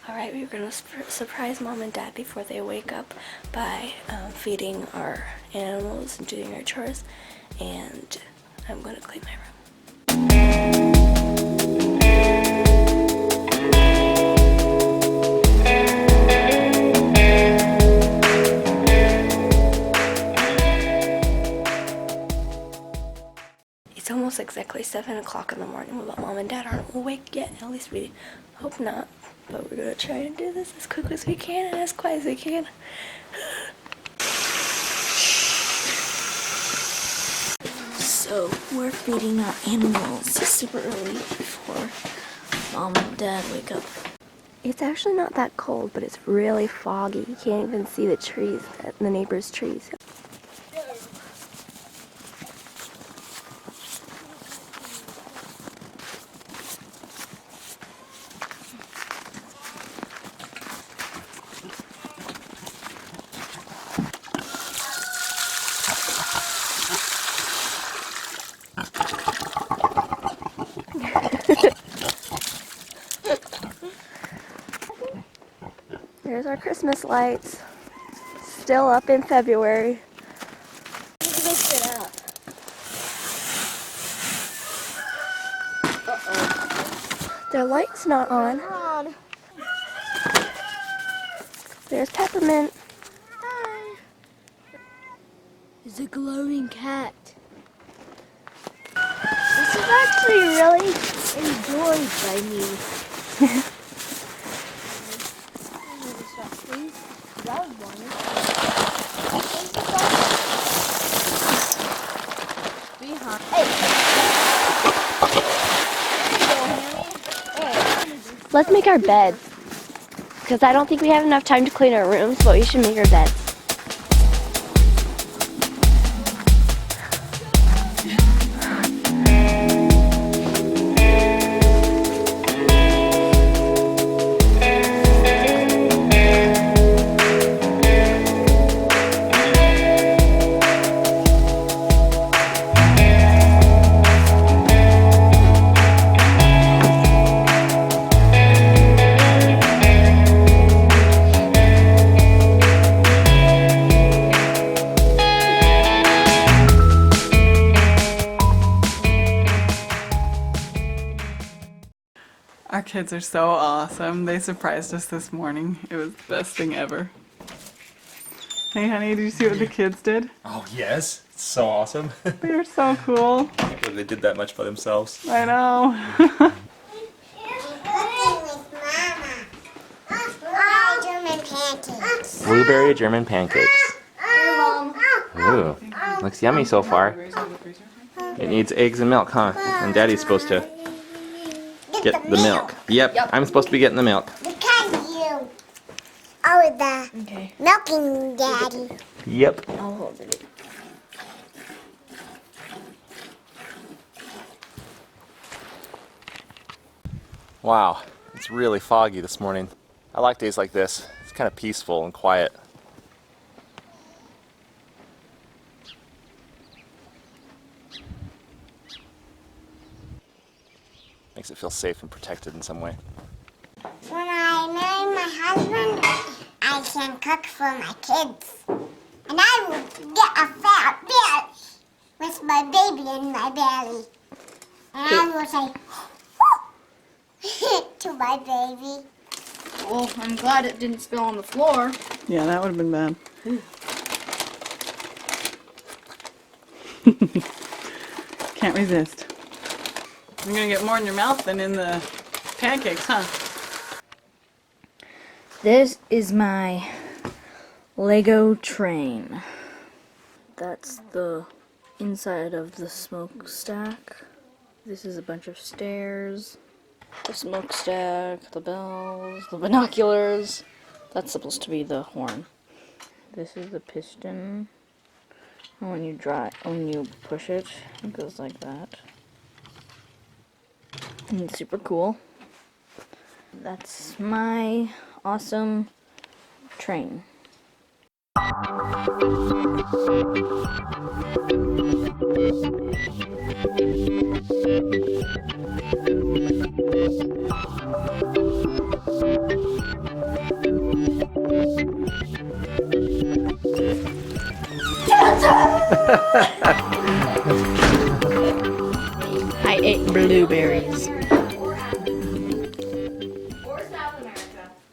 Alright, we're going to surprise Mom and Dad before they wake up by feeding our animals and doing our chores, and I'm going to clean my room. It's almost exactly 7 o'clock in the morning, but Mom and Dad aren't awake yet. At least we hope not. But we're going to try and do this as quick as we can and as quiet as we can. So, we're feeding our animals super early before Mom and Dad wake up. It's actually not that cold, but it's really foggy. You can't even see the trees, the neighbors' trees. There's our Christmas lights, still up in February. Lift it up. Uh-oh. Their light's not on. There's Peppermint. Hi. It's a glowing cat. This is actually really enjoyed by me. Let's make our beds, because I don't think we have enough time to clean our rooms, but we should make our beds. Our kids are so awesome. They surprised us this morning. It was the best thing ever. Hey honey, did you see what the kids did? Oh yes, it's so awesome. They are so cool. I can't believe they did that much by themselves. I know. German pancakes. Blueberry German pancakes. Ooh, looks yummy so far. It needs eggs and milk, huh? And Daddy's supposed to get the milk. Yep, I'm supposed to be getting the milk. Because you are the milking daddy. Yep. I'll hold it. Wow, it's really foggy this morning. I like days like this. It's kind of peaceful and quiet. Makes it feel safe and protected in some way. When I marry my husband, I can cook for my kids. And I will get a fat belly with my baby in my belly. And I will say, to my baby. Well, I'm glad it didn't spill on the floor. Yeah, that would have been bad. Can't resist. You're gonna get more in your mouth than in the pancakes, huh? This is my Lego train. That's the inside of the smokestack. This is a bunch of stairs. The smokestack, the bells, the binoculars. That's supposed to be the horn. This is the piston. And when you push it, it goes like that. And it's super cool. That's my awesome train. I ate blueberries.